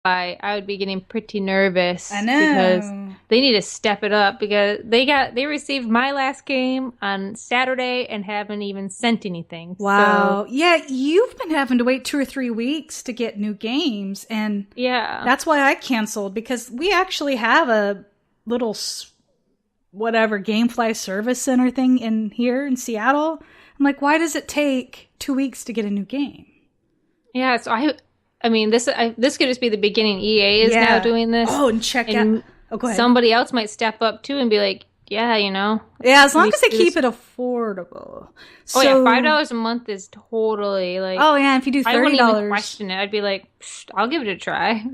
I would be getting pretty nervous I because know. they need to step it up because they received my last game on Saturday and haven't even sent anything. So Wow. Yeah, you've been having to wait 2 or 3 weeks to get new games, and yeah. that's why I canceled because we actually have a little whatever GameFly service center thing in here in Seattle. I'm like, why does it take 2 weeks to get a new game? Yeah, so I mean this could just be the beginning. EA is now Yeah. doing this Oh, and check out. and Oh, go ahead. somebody else might step up too and be like, yeah, Yeah, as long we as they do this. keep it affordable. Oh yeah, So, $5 a month is totally like oh yeah, if you do I thirty wouldn't even dollars, question it. I'd be like, I'll give it a try.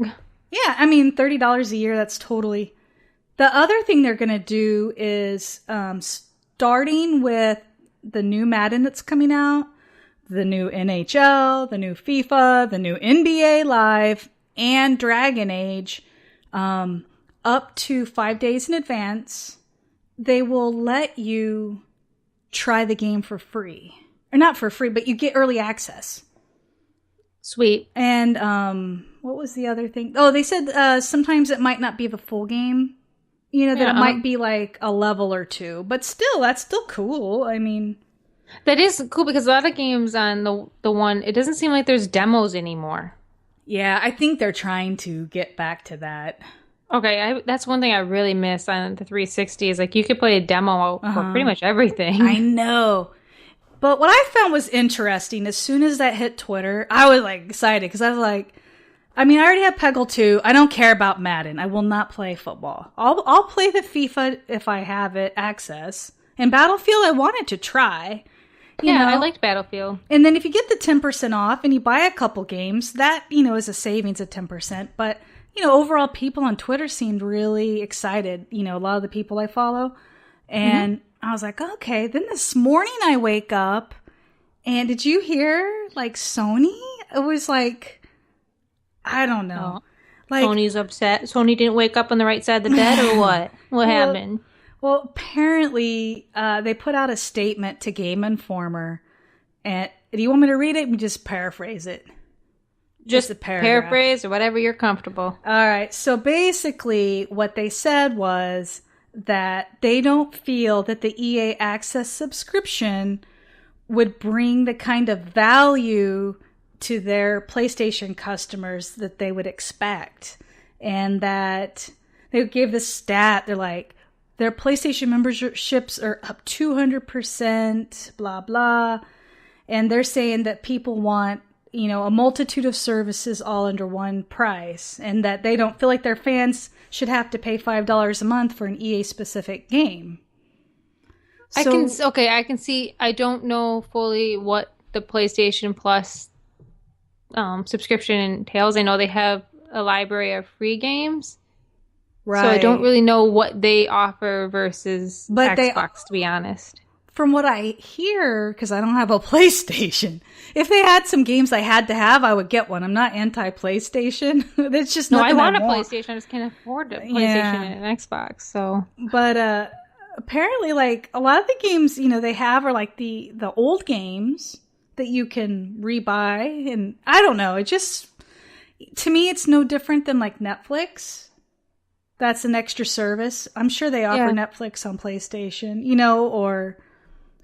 yeah, I mean $30 a year. That's totally. The other thing they're gonna do is starting with the new Madden that's coming out, the new NHL, the new FIFA, the new NBA Live, and Dragon Age, up to 5 days in advance. They will let you try the game for free. Or not for free, but you get early access. Sweet. And what was the other thing? Oh, they said sometimes it might not be the full game. You know, that Yeah, it might be like a level or two. But still, that's still cool. I mean, that is cool because a lot of games on the one, it doesn't seem like there's demos anymore. yeah, I think they're trying to get back to that. Okay, that's one thing I really miss on the 360 is like you could play a demo for Uh-huh. pretty much everything. I know. But what I found was interesting, as soon as that hit Twitter, I was like excited because I was like, I mean, I already have Peggle 2. I don't care about Madden. I will not play football. I'll play the FIFA if I have it access. And Battlefield, I wanted to try. You Yeah, know, I liked Battlefield. and then if you get the 10% off and you buy a couple games, that, is a savings of 10%. But, overall people on Twitter seemed really excited. A lot of the people I follow. And I was like, okay. Then this morning I wake up and did you hear like Sony? It was like, I don't know. Oh, Like, Sony's upset. Sony didn't wake up on the right side of the bed or what? What well, happened? well, apparently they put out a statement to Game Informer. And do you want me to read it? Let me just paraphrase it. Just a paragraph. paraphrase or whatever you're comfortable. All right. So basically, what they said was that they don't feel that the EA Access subscription would bring the kind of value to their PlayStation customers that they would expect. And that they gave this stat. They're like, their PlayStation memberships are up 200%, blah, blah. And they're saying that people want, a multitude of services all under one price, and that they don't feel like their fans should have to pay $5 a month for an EA specific game. I can see. I don't know fully what the PlayStation Plus subscription entails. I know they have a library of free games, Right. so I don't really know what they offer versus But Xbox, to be honest. From what I hear, because I don't have a PlayStation, if they had some games I had to have, I would get one. I'm not anti-PlayStation. That's just No, I nothing want I a PlayStation. I just can't afford a PlayStation and an Xbox. So, But apparently, like a lot of the games, they have are like the old games that you can rebuy, and I don't know. It just, to me, it's no different than like Netflix. That's an extra service. I'm sure they offer Netflix on PlayStation, or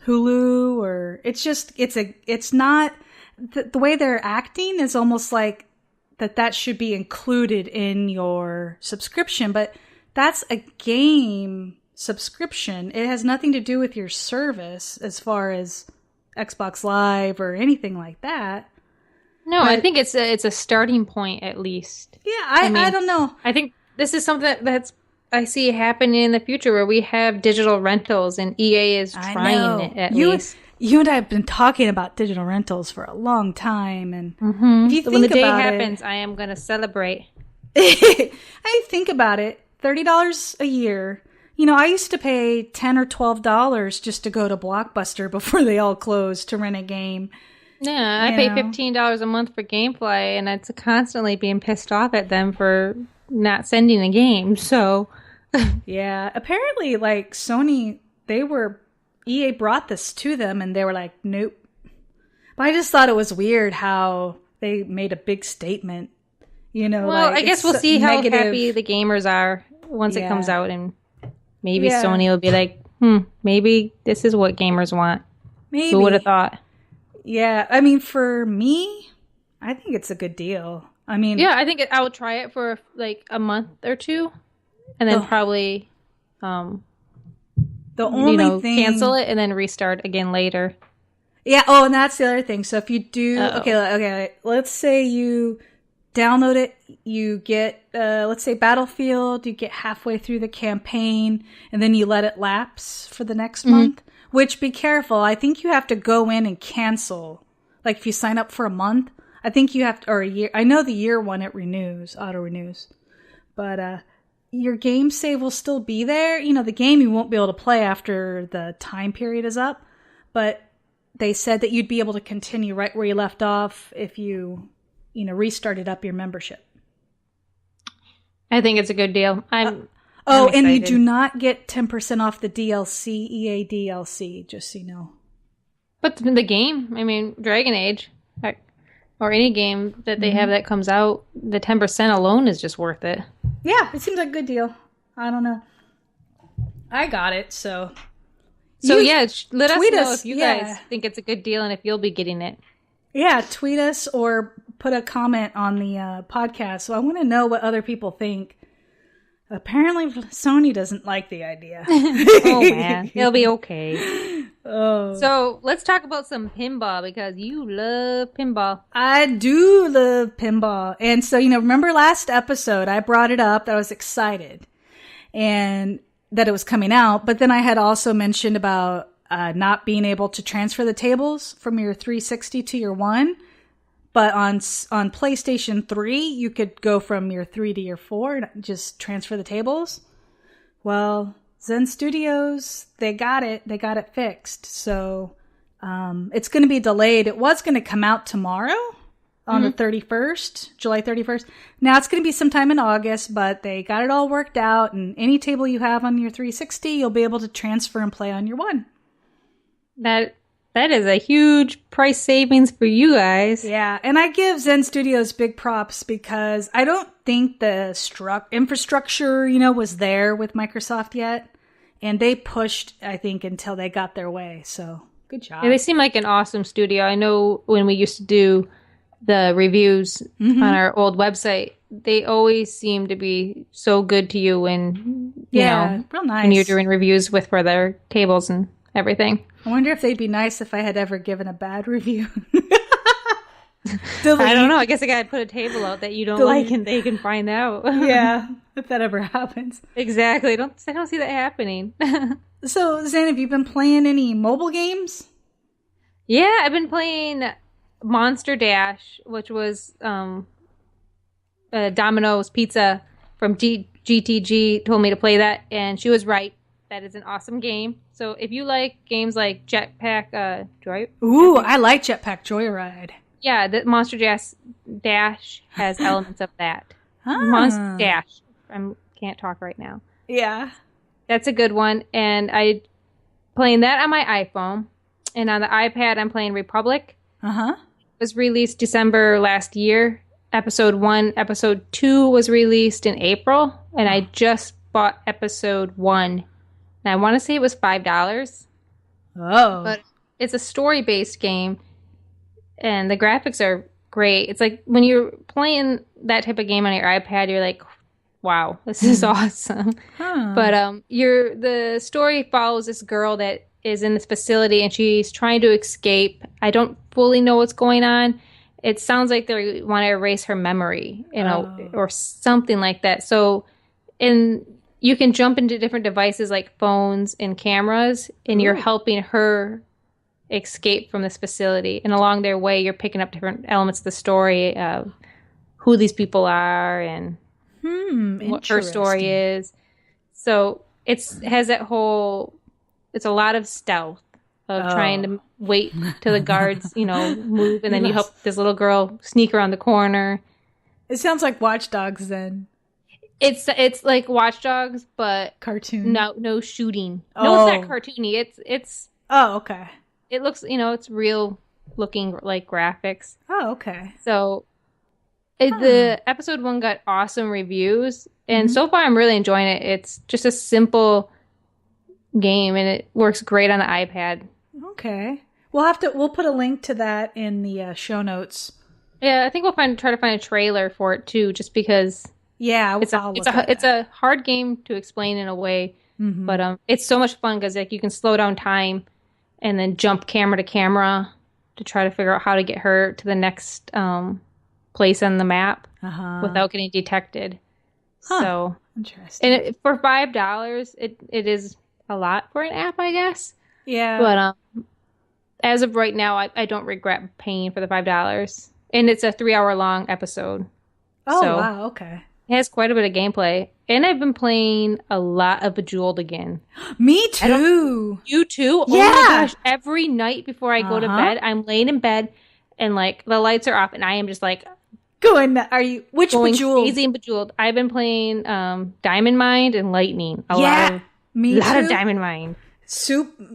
Hulu, or it's not the way they're acting is almost like that should be included in your subscription, but that's a game subscription. It has nothing to do with your service as far as Xbox Live or anything like that. no, But, I think it's a starting point at least. yeah, I don't know. I think this is something that's I see happening in the future where we have digital rentals and EA is I trying know. it at least. You and I have been talking about digital rentals for a long time, and if you So when the think day about happens, I am going to celebrate. I think about it, $30 a year. I used to pay $10 or $12 just to go to Blockbuster before they all closed to rent a game. Yeah, I You pay know. $15 a month for GameFly, and it's constantly being pissed off at them for not sending a game. So, Yeah, apparently, like Sony, EA brought this to them, and they were like, nope. But I just thought it was weird how they made a big statement, Well, like I guess we'll it's see how negative. happy the gamers are once it comes Yeah. out, and maybe Yeah. Sony will be like, maybe this is what gamers want. Maybe. Who would have thought? Yeah. I mean, for me, I think it's a good deal. I mean, Yeah, I think I will try it for like a month or two, and then the, probably, the only thing. cancel it and then restart again later. Yeah. Oh, and that's the other thing. So if you do, Uh-oh. okay. Let's say you download it, you get, let's say Battlefield, you get halfway through the campaign, and then you let it lapse for the next month. Which, be careful. I think you have to go in and cancel. Like if you sign up for a month, I think you have to, or a year. I know the year one it renews, auto renews, but your game save will still be there. The game you won't be able to play after the time period is up, but they said that you'd be able to continue right where you left off if you restarted up your membership. I think it's a good deal. I'm and you excited. do not get 10% off the DLC, EA DLC, just so you know. But the game, I mean, Dragon Age, or any game that they have that comes out, the 10% alone is just worth it. Yeah, it seems like a good deal. I don't know. I got it, so. So yeah, let us tweet know us, if you yeah. guys think it's a good deal and if you'll be getting it. Yeah, tweet us or put a comment on the podcast. So I want to know what other people think. Apparently, Sony doesn't like the idea. Oh man, it'll be okay. Oh. So let's talk about some pinball because you love pinball. I do love pinball. And so, remember last episode, I brought it up that I was excited and that it was coming out. But then I had also mentioned about not being able to transfer the tables from your 360 to your One. But on PlayStation 3, you could go from your 3 to your 4 and just transfer the tables. Well, Zen Studios, they got it. They got it fixed. So it's going to be delayed. It was going to come out tomorrow on the 31st, July 31st. Now it's going to be sometime in August, but they got it all worked out. And any table you have on your 360, you'll be able to transfer and play on your One. That is a huge price savings for you guys. Yeah, and I give Zen Studios big props because I don't think the infrastructure, was there with Microsoft yet. And they pushed, I think, until they got their way. So, good job. Yeah, they seem like an awesome studio. I know when we used to do the reviews on our old website, they always seem to be so good to you when, real nice. when you're doing reviews for their tables and everything. I wonder if they'd be nice if I had ever given a bad review. I don't know. I guess I gotta put a table out that you don't like and they can find out. Yeah, if that ever happens. Exactly. I don't see that happening. So, Zen, have you been playing any mobile games? Yeah, I've been playing Monster Dash, which was Domino's Pizza from GTG told me to play that, and she was right. That is an awesome game. So if you like games like Jetpack Joy... Ooh, I like Jetpack Joyride. Yeah, the Monster Dash has elements of that. Ah. Monster Dash. I can't talk right now. Yeah. That's a good one. And I playing that on my iPhone. And on the iPad, I'm playing Republic. Uh-huh. It was released December last year. Episode 1. Episode 2 was released in April. And I just bought Episode 1. And I want to say it was $5. Oh. But it's a story-based game. And the graphics are great. It's like when you're playing that type of game on your iPad, you're like, wow, this is awesome. Huh. But the story follows this girl that is in this facility and she's trying to escape. I don't fully know what's going on. It sounds like they want to erase her memory, or something like that. So you can jump into different devices like phones and cameras, and you're helping her escape from this facility. And along their way, you're picking up different elements of the story, who these people are and what her story is. So it has that whole, it's a lot of stealth of trying to wait till the guards, move. And then you help this little girl sneak around the corner. It sounds like Watch Dogs then. It's like Watch Dogs, but cartoon. No shooting. No, it's not cartoony. It's. Oh, okay. It looks, it's real looking like graphics. Oh, okay. So The episode 1 got awesome reviews, and so far I'm really enjoying it. It's just a simple game, and it works great on the iPad. Okay. We'll put a link to that in the show notes. Yeah, I think we'll try to find a trailer for it too, just because. Yeah, it's a hard game to explain in a way, but it's so much fun because like you can slow down time and then jump camera to camera to try to figure out how to get her to the next place on the map without getting detected. So interesting. And for $5, it is a lot for an app, I guess. Yeah, but as of right now, I don't regret paying for the $5, and it's a 3-hour long episode. Oh wow, okay. It has quite a bit of gameplay. And I've been playing a lot of Bejeweled again. Me too. You too? Yeah. Oh my gosh. Every night before I go to bed, I'm laying in bed and like the lights are off and I am just like which Bejeweled? Crazy and Bejeweled. I've been playing Diamond Mine and Lightning. A lot of Diamond Mine.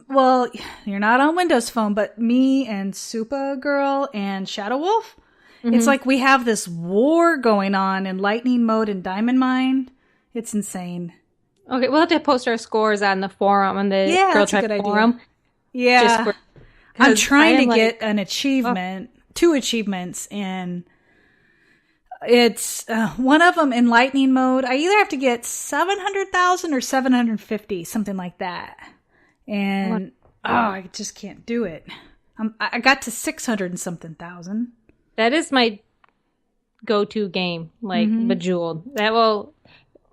Well, you're not on Windows Phone, but me and Supergirl and Shadow Wolf. It's like we have this war going on in Lightning Mode and Diamond Mine. It's insane. Okay, we'll have to post our scores on the forum, on the Girl Tribe forum. Yeah. I'm trying to get an achievement, 2 achievements, and it's one of them in Lightning Mode. I either have to get 700,000 or 750, something like that. And, I just can't do it. I got to 600 and something thousand. That is my go-to game, like Bejeweled.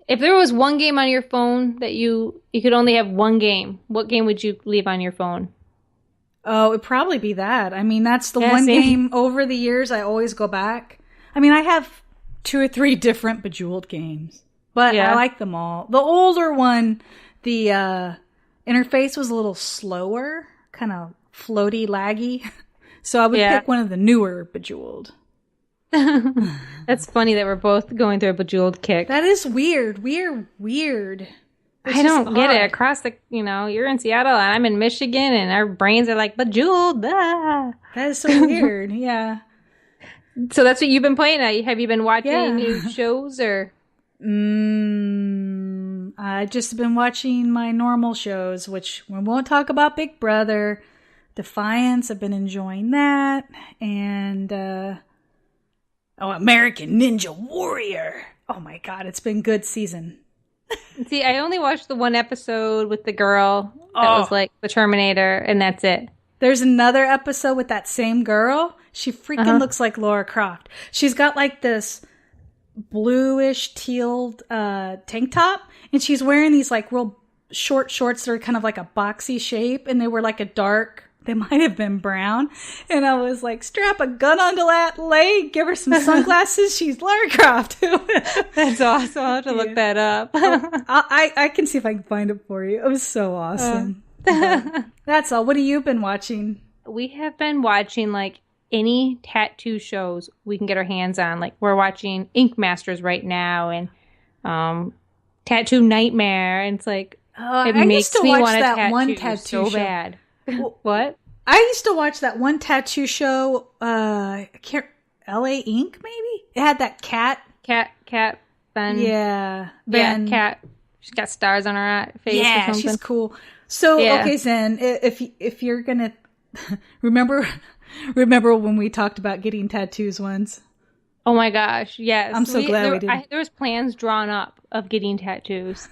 If there was one game on your phone that you could only have one game, what game would you leave on your phone? Oh, it'd probably be that. I mean, that's the one game over the years I always go back. I mean, I have 2 or 3 different Bejeweled games, but I like them all. The older one, the interface was a little slower, kind of floaty, laggy. So I would pick one of the newer Bejeweled. That's funny that we're both going through a Bejeweled kick. That is weird. Weird. I don't get it. Across you're in Seattle and I'm in Michigan and our brains are like, Bejeweled. Ah. That is so weird. Yeah. So that's what you've been playing? Have you been watching new shows or? I've just been watching my normal shows, which we won't talk about Big Brother. Defiance, I've been enjoying that. And, American Ninja Warrior. Oh my God, it's been good season. See, I only watched the one episode with the girl that was like the Terminator, and that's it. There's another episode with that same girl. She freaking looks like Lara Croft. She's got like this bluish teal tank top, and she's wearing these like real short shorts that are kind of like a boxy shape, and they were like they might have been brown. And I was like, strap a gun onto that leg, give her some sunglasses. She's Lara Croft. That's awesome. I'll have to look that up. I can see if I can find it for you. It was so awesome. That's all. What have you been watching? We have been watching like any tattoo shows we can get our hands on. Like we're watching Ink Masters right now and Tattoo Nightmare. And it's like, it makes me want to tattoo so show. Bad. What? I used to watch that one tattoo show. I can't. L.A. Ink, maybe. It had that cat. Ben. Yeah, Ben. Yeah, cat. She's got stars on her face. Yeah, or something. She's cool. So okay, Zen. If you're gonna remember when we talked about getting tattoos once. Oh my gosh, yes. I'm so glad we did. There was plans drawn up of getting tattoos.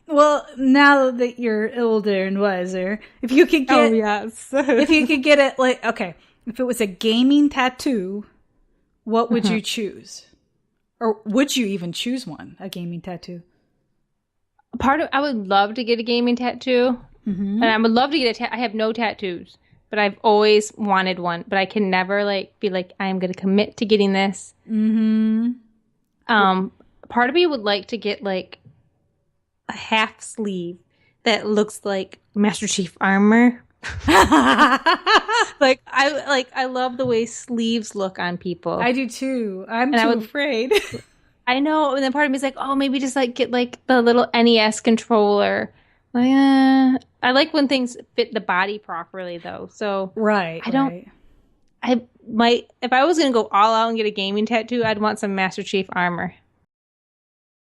Well, now that you're older and wiser, if you could get if you could get it if it was a gaming tattoo, what would you choose? Or would you even choose one, a gaming tattoo? I would love to get a gaming tattoo. And I would love to get I have no tattoos. But I've always wanted one. But I can never be like, I am going to commit to getting this. Part of me would like to get like a half sleeve that looks like Master Chief armor. I love the way sleeves look on people. I do too. I'm afraid. I know. And then part of me is like, oh, maybe just like get like the little NES controller. I like when things fit the body properly, though. So right. if I was gonna go all out and get a gaming tattoo, I'd want some Master Chief armor.